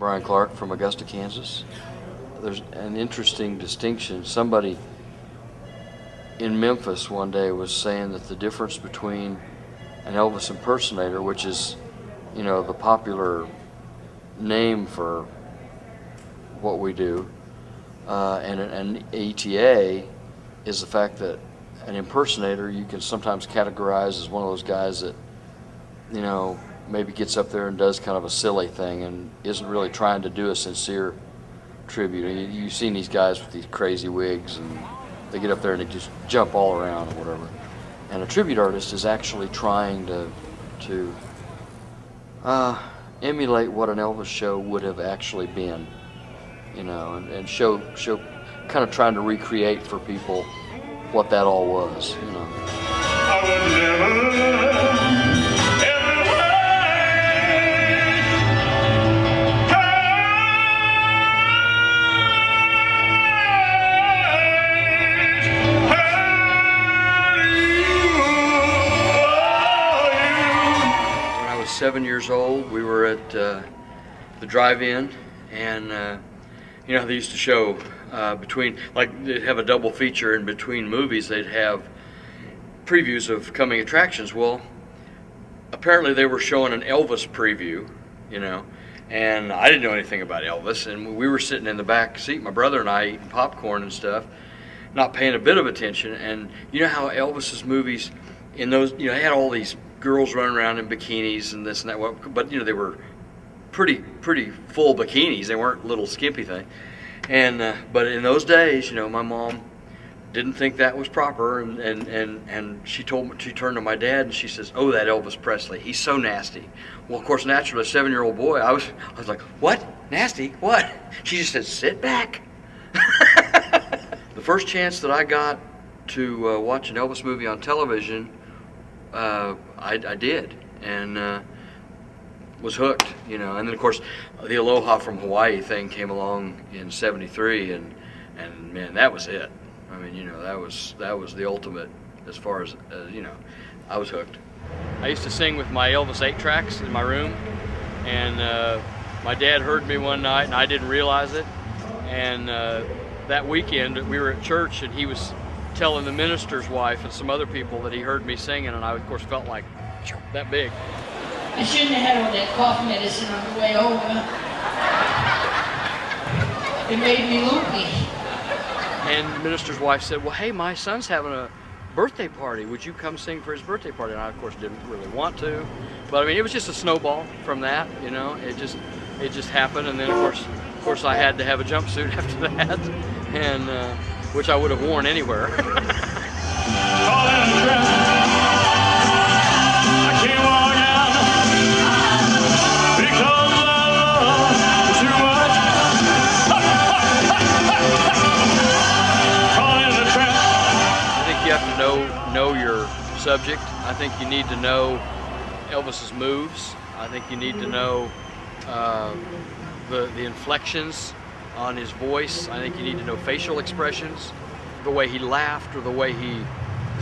Bryan Clark from Augusta, Kansas. There's an interesting distinction. Somebody in Memphis one day was saying that the difference between an Elvis impersonator, which is, the popular name for what we do, and an ETA is the fact that an impersonator you can sometimes categorize as one of those guys that, maybe gets up there and does kind of a silly thing and isn't really trying to do a sincere tribute. And you've seen these guys with these crazy wigs and they get up there and they just jump all around or whatever. And a tribute artist is actually trying to emulate what an Elvis show would have actually been, and show kind of trying to recreate for people what that all was, I would never, ever When I was 7 years old, we were at the drive-in, and they used to show between, like, they'd have a double feature in between movies. They'd have previews of coming attractions. Well, apparently they were showing an Elvis preview, and I didn't know anything about Elvis, and we were sitting in the back seat, my brother and I, eating popcorn and stuff, not paying a bit of attention. And you know how Elvis's movies, in those, they had all these girls running around in bikinis and this and that, but they were pretty full bikinis. They weren't little skimpy things. And but in those days, my mom didn't think that was proper, and she turned to my dad and she says, "Oh, that Elvis Presley, he's so nasty." Well, of course, naturally, a 7-year-old boy, I was like, "What? Nasty? What?" She just said, "Sit back." The first chance that I got to watch an Elvis movie on television, I did, and was hooked, and then of course the Aloha from Hawaii thing came along in '73, and man, that was it. I mean, that was the ultimate as far as I was hooked. I used to sing with my Elvis 8 tracks in my room, and my dad heard me one night and I didn't realize it, and that weekend we were at church and he was telling the minister's wife and some other people that he heard me singing, and I of course felt like that big. I shouldn't have had all that cough medicine on the way over. It made me loopy. And the minister's wife said, "Well, hey, my son's having a birthday party. Would you come sing for his birthday party?" And I, of course, didn't really want to. But I mean, it was just a snowball from that, It just happened, and then of course, I had to have a jumpsuit after that, and which I would have worn anywhere. You have to know your subject. I think you need to know Elvis's moves. I think you need to know the inflections on his voice. I think you need to know facial expressions, the way he laughed or the way he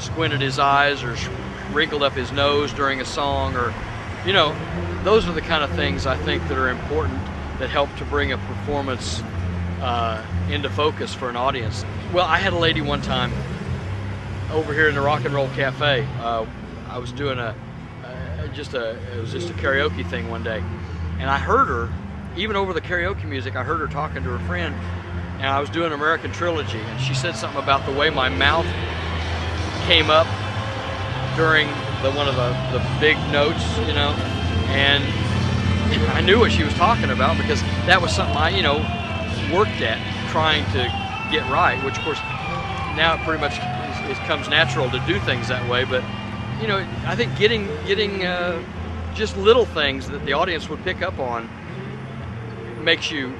squinted his eyes or wrinkled up his nose during a song, or those are the kind of things I think that are important, that help to bring a performance into focus for an audience. Well, I had a lady one time over here in the Rock and Roll Cafe. I was doing it was just a karaoke thing one day, and I heard her, even over the karaoke music, I heard her talking to her friend, and I was doing American Trilogy, and she said something about the way my mouth came up during one of the big notes, and I knew what she was talking about because that was something I, worked at trying to get right, which of course now it pretty much it comes natural to do things that way, but I think getting just little things that the audience would pick up on makes you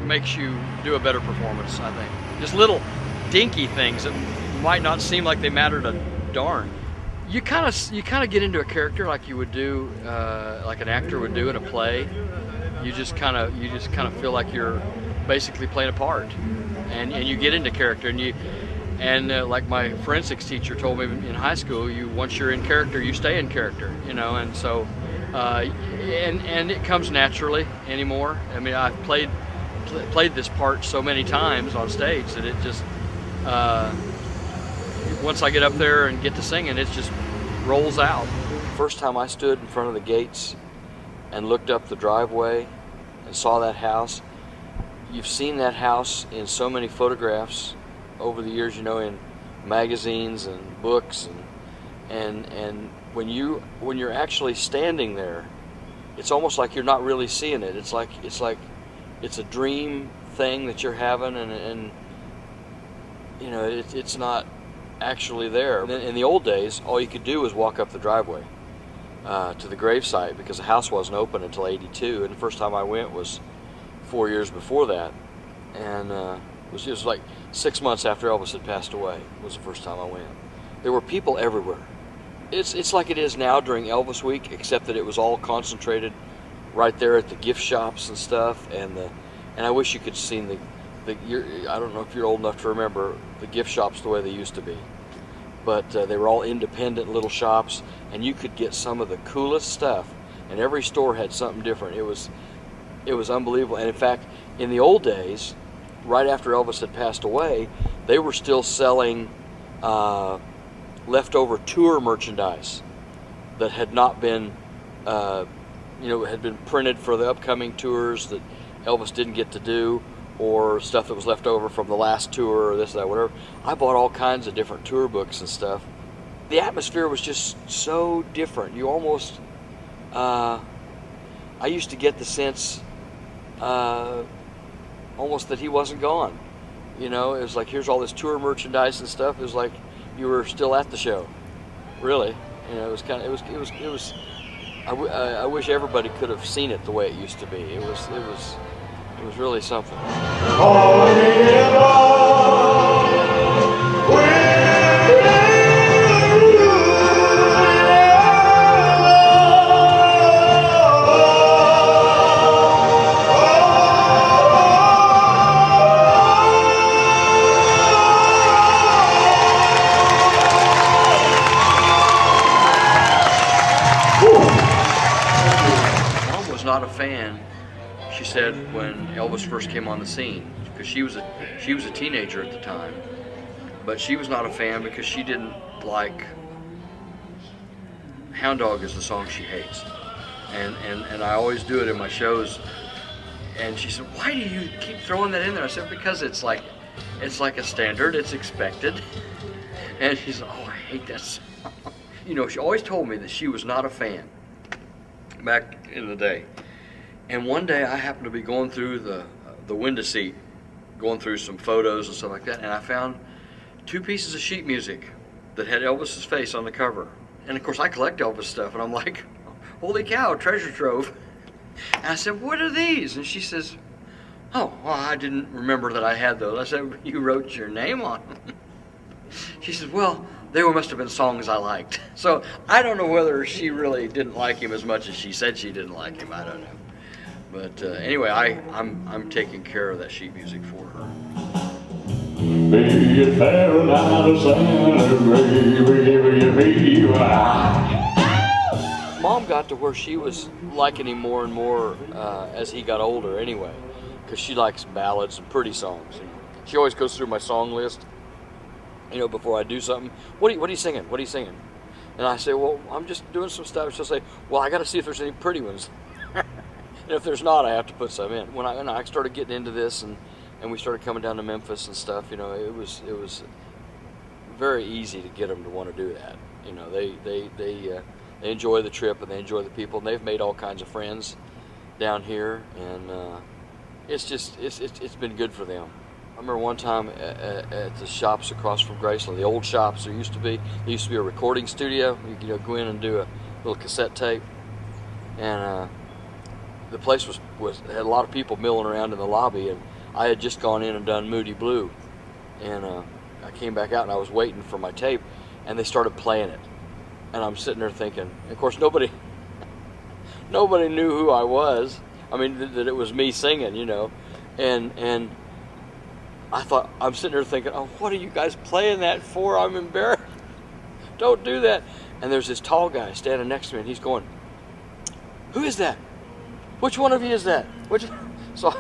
do a better performance. I think just little dinky things that might not seem like they mattered a darn. You kind of get into a character like you would do, like an actor would do in a play. You just kind of feel like you're basically playing a part, and you get into character, and like my forensics teacher told me in high school, once you're in character, you stay in character, and so and it comes naturally anymore. I mean, I've played played this part so many times on stage that it just, once I get up there and get to singing, it just rolls out. First time I stood in front of the gates and looked up the driveway and saw that house. You've seen that house in so many photographs over the years, you know, in magazines and books, and when you're actually standing there, it's almost like you're not really seeing it. It's like it's a dream thing that you're having, and you know, it's not actually there. In the old days, all you could do was walk up the driveway to the gravesite, because the house wasn't open until '82, and the first time I went was 4 years before that, and it was just like 6 months after Elvis had passed away was the first time I went. There were people everywhere. It's like it is now during Elvis week, except that it was all concentrated right there at the gift shops and stuff, and I wish you could have seen I don't know if you're old enough to remember the gift shops the way they used to be, but they were all independent little shops, and you could get some of the coolest stuff, and every store had something different. It was unbelievable. And in fact, in the old days, right after Elvis had passed away, they were still selling leftover tour merchandise that had not been, had been printed for the upcoming tours that Elvis didn't get to do, or stuff that was left over from the last tour, or this, that, whatever. I bought all kinds of different tour books and stuff. The atmosphere was just so different. You almost, I used to get the sense almost that he wasn't gone. You know, it was like, here's all this tour merchandise and stuff. It was like you were still at the show, really. You know, it was kind of, it was. I wish everybody could have seen it the way it used to be. It was really something. Not a fan, she said, when Elvis first came on the scene, because she was a teenager at the time, but she was not a fan because she didn't like Hound Dog is the song she hates, and I always do it in my shows, and she said, why do you keep throwing that in there? I said, because it's like a standard, it's expected. And she said, oh, I hate that song. You know, she always told me that she was not a fan back in the day. And one day I happened to be going through the window seat, going through some photos and stuff like that, and I found 2 pieces of sheet music that had Elvis's face on the cover. And of course I collect Elvis stuff, and I'm like, holy cow, treasure trove. And I said, what are these? And she says, oh, well, I didn't remember that I had those. I said, you wrote your name on them. She says, well, they must have been songs I liked. So I don't know whether she really didn't like him as much as she said she didn't like him. I don't know. But anyway, I'm taking care of that sheet music for her. Baby, it fell down to Santa baby. Mom got to where she was liking him more and more as he got older anyway, because she likes ballads and pretty songs. And she always goes through my song list, you know, before I do something. What are you singing? What are you singing? And I say, well, I'm just doing some stuff. She'll say, well, I got to see if there's any pretty ones. And if there's not, I have to put some in. When I started getting into this, and we started coming down to Memphis and stuff, you know, it was very easy to get them to want to do that. You know, they enjoy the trip, and they enjoy the people, and they've made all kinds of friends down here, and it's been good for them. I remember one time at the shops across from Graceland, the old shops, there used to be a recording studio. You could go in and do a little cassette tape, and the place had a lot of people milling around in the lobby, and I had just gone in and done Moody Blue, and I came back out and I was waiting for my tape, and they started playing it, and I'm sitting there thinking, of course nobody knew who I was. I mean, that it was me singing, you know, and I thought, I'm sitting there thinking, oh, what are you guys playing that for? I'm embarrassed. Don't do that. And there's this tall guy standing next to me, and he's going, who is that? Which one of you is that? So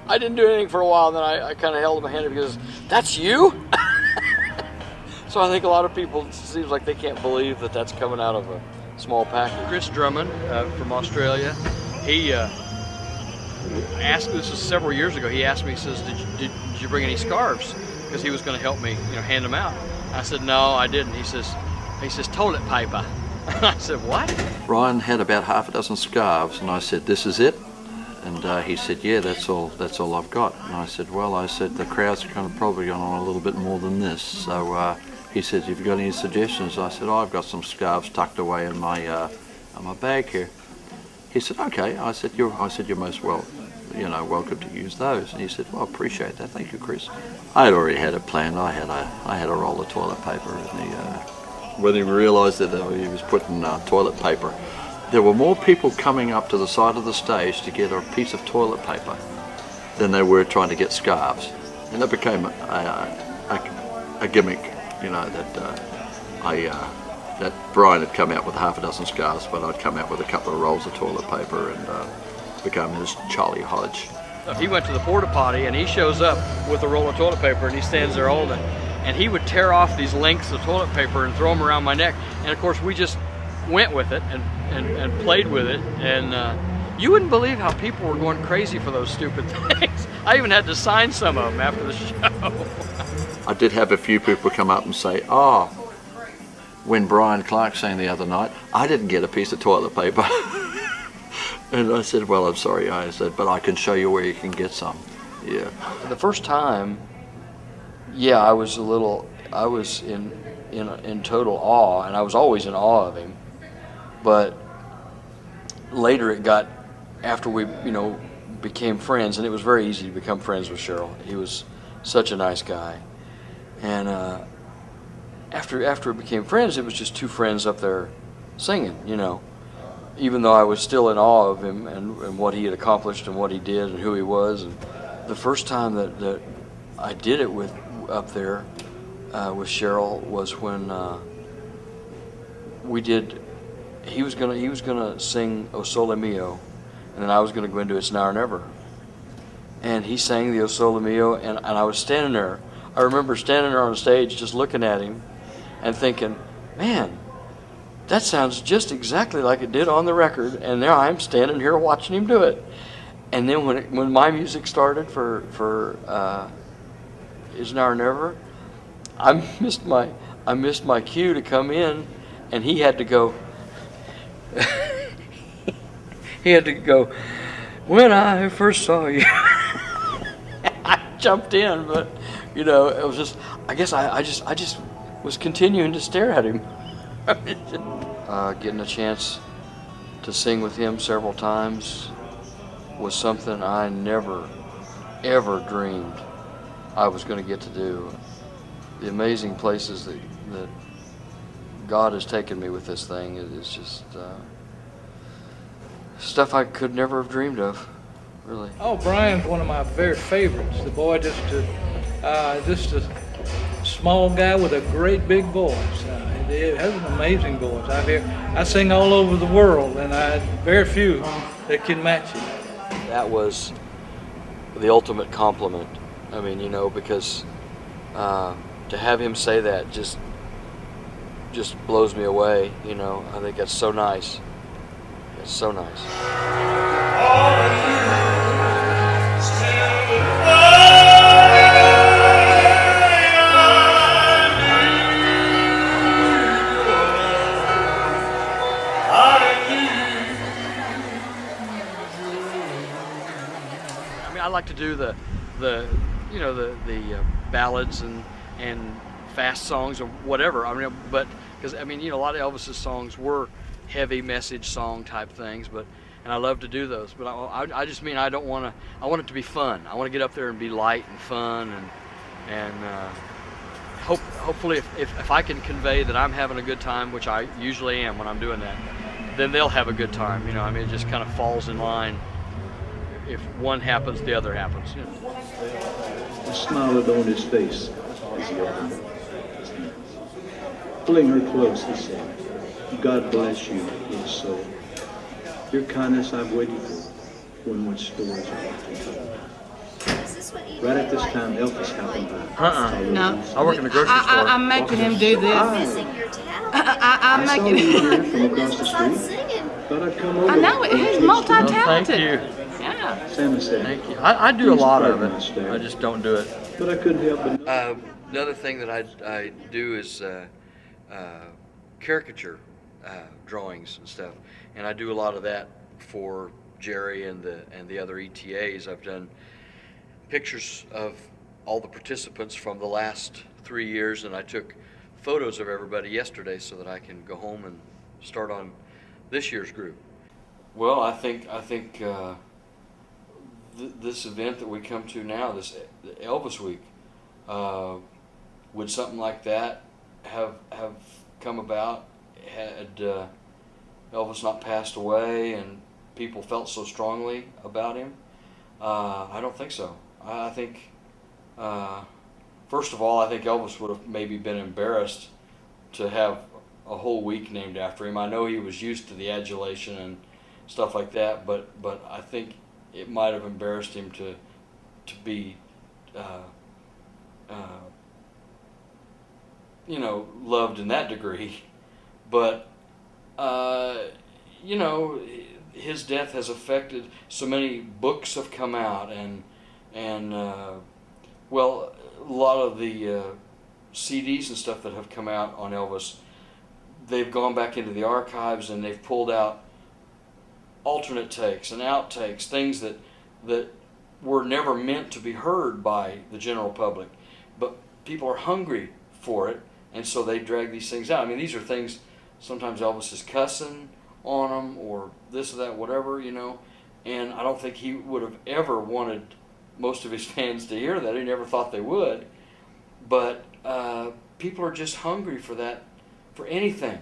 I didn't do anything for a while, and then I kind of held him hand because, that's you? So I think a lot of people, it seems like they can't believe that that's coming out of a small package. Chris Drummond from Australia, he asked, this was several years ago, he asked me, he says, did you bring any scarves? Because he was going to help me, hand them out. I said, no, I didn't. He says, toilet paper. I said, what? Bryan had about half a dozen scarves, and I said, this is it? And he said, yeah, that's all I've got. And I said, well, the crowd's probably going on a little bit more than this. So he said, have you got any suggestions? I said, I've got some scarves tucked away in my bag here. He said, okay. I said, you're most welcome to use those. And he said, well, I appreciate that. Thank you, Chris. I had already had it planned. I had a roll of toilet paper, and when he realised that he was putting toilet paper, there were more people coming up to the side of the stage to get a piece of toilet paper than there were trying to get scarves. And it became a gimmick, that Bryan had come out with half a dozen scarves, but I'd come out with a couple of rolls of toilet paper, and become his Charlie Hodge. He went to the porta potty and he shows up with a roll of toilet paper and he stands there holding it. And he would tear off these lengths of toilet paper and throw them around my neck. And of course we just went with it and played with it. And you wouldn't believe how people were going crazy for those stupid things. I even had to sign some of them after the show. I did have a few people come up and say, oh, when Bryan Clark sang the other night, I didn't get a piece of toilet paper. And I said, well, I'm sorry. I said, but I can show you where you can get some. Yeah. The first time, yeah, I was in total awe, and I was always in awe of him. But later it got, after we, became friends, and it was very easy to become friends with Cheryl. He was such a nice guy. And after we became friends, it was just two friends up there singing, even though I was still in awe of him and what he had accomplished and what he did and who he was. And the first time that I did it up there with Cheryl was when he was gonna sing O Sole Mio, and then I was gonna go into It's Now or Never. And he sang the O Sole Mio, and I was standing there. I remember standing there on the stage just looking at him and thinking, man, that sounds just exactly like it did on the record, and now I'm standing here watching him do it. And then when my music started for Is Now or Never, I missed my cue to come in, and he had to go. He had to go. When I first saw you, I jumped in, but it was just. I guess I just was continuing to stare at him. Getting a chance to sing with him several times was something I never, ever dreamed I was going to get to do. The amazing places that God has taken me with this thing is just stuff I could never have dreamed of, really. Oh, Bryan's one of my very favorites. The boy just a small guy with a great big voice. He has an amazing voice. I sing all over the world, and very few that can match it. That was the ultimate compliment. I mean, because to have him say that just blows me away. I think that's so nice. It's so nice. I like to do the ballads and fast songs or whatever. But because a lot of Elvis's songs were heavy message song type things, and I love to do those. But I just mean I want it to be fun. I want to get up there and be light and fun and hopefully if I can convey that I'm having a good time, which I usually am when I'm doing that, then they'll have a good time. It just kind of falls in line. If one happens, the other happens. The smile on his face as he opened it. Pulling her close, he said, God bless you, little soul. Your kindness I've waited for when much storage I have to tell. Right at this time, Elvis happened by. No. I work in the grocery store. I'm making him do this. Missing your talent. I'm I saw making you him. here from across the Stop street. singing. Thought I'd come over. I know it. He's multi-talented. Thank you. Yeah. Sammy said. Thank you. I do a lot of it. Please pardon my stare. I just don't do it. But I couldn't help but. Another thing that I do is caricature drawings and stuff, and I do a lot of that for Jerry and the other ETAs. I've done pictures of all the participants from the last 3 years, and I took photos of everybody yesterday so that I can go home and start on this year's group. Well, I think this event that we come to now, this Elvis Week, would something like that have come about had Elvis not passed away and people felt so strongly about him? I don't think so. I think, first of all, I think Elvis would have maybe been embarrassed to have a whole week named after him. I know he was used to the adulation and stuff like that, but I think it might have embarrassed him to be you know, loved in that degree. But you know, his death has affected, so many books have come out, and well, a lot of the CDs and stuff that have come out on Elvis, they've gone back into the archives and they've pulled out alternate takes and outtakes, things that were never meant to be heard by the general public, but people are hungry for it, and so they drag these things out. I mean, these are things, sometimes Elvis is cussing on them or this or that, whatever, you know, and I don't think he would have ever wanted most of his fans to hear that. He never thought they would, but people are just hungry for that, for anything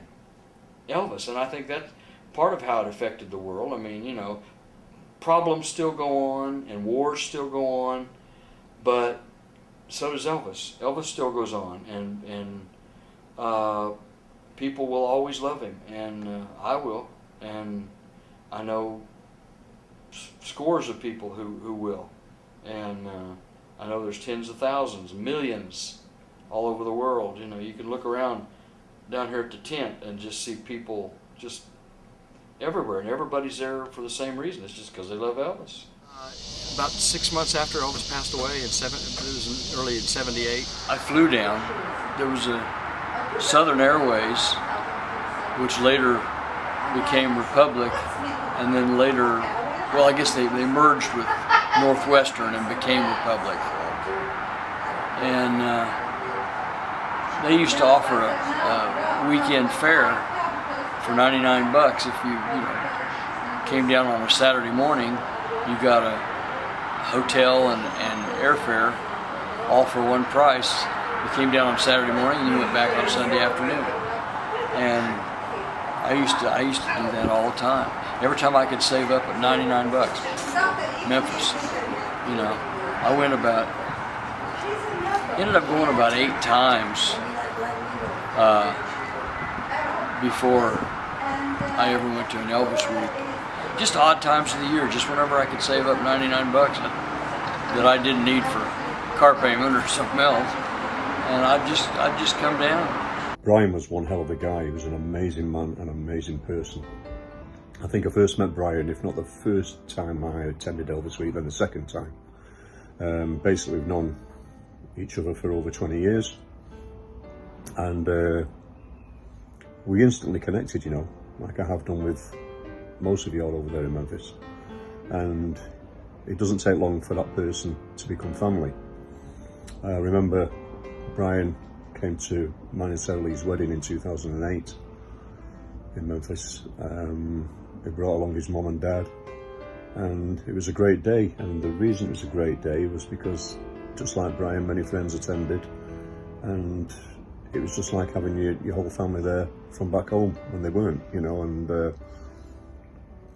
Elvis, and I think that's part of how it affected the world. I mean, you know, problems still go on and wars still go on, but so does Elvis. Elvis still goes on, and people will always love him, and I will, and I know scores of people who will, and I know there's tens of thousands, millions all over the world. You know, you can look around down here at the tent and just see people just everywhere, and everybody's there for the same reason. It's just because they love Elvis. About 6 months after Elvis passed away, it was early in '78, I flew down. There was a Southern Airways, which later became Republic, and then later, well, I guess they merged with Northwestern and became Republic. And they used to offer a weekend fare for 99 bucks. If you came down on a Saturday morning, you got a hotel and airfare all for one price. You came down on Saturday morning and you went back on Sunday afternoon. And I used to do that all the time. Every time I could save up at 99 bucks. Memphis, you know, I ended up going about 8 times before I ever went to an Elvis week. Just odd times of the year, just whenever I could save up 99 bucks that I didn't need for car payment or something else, and I'd just come down. Bryan was one hell of a guy. He was an amazing man, an amazing person. I think I first met Bryan, if not the first time I attended Elvis Week, then the second time. Basically, we've known each other for over 20 years, and we instantly connected, you know, like I have done with most of you all over there in Memphis. And it doesn't take long for that person to become family. I remember Bryan came to mine and Sarah Lee's wedding in 2008 in Memphis. He brought along his mom and dad, and it was a great day. And the reason it was a great day was because, just like Bryan, many friends attended, and it was just like having your whole family there from back home when they weren't, you know. And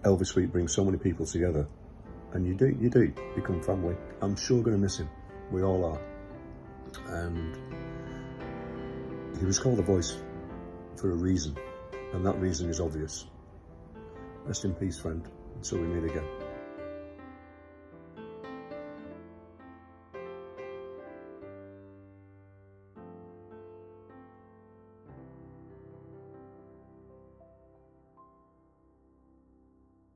Elvis Week brings so many people together, and you do become family. I'm sure going to miss him. We all are. And he was called a voice for a reason, and that reason is obvious. Rest in peace, friend, until we meet again.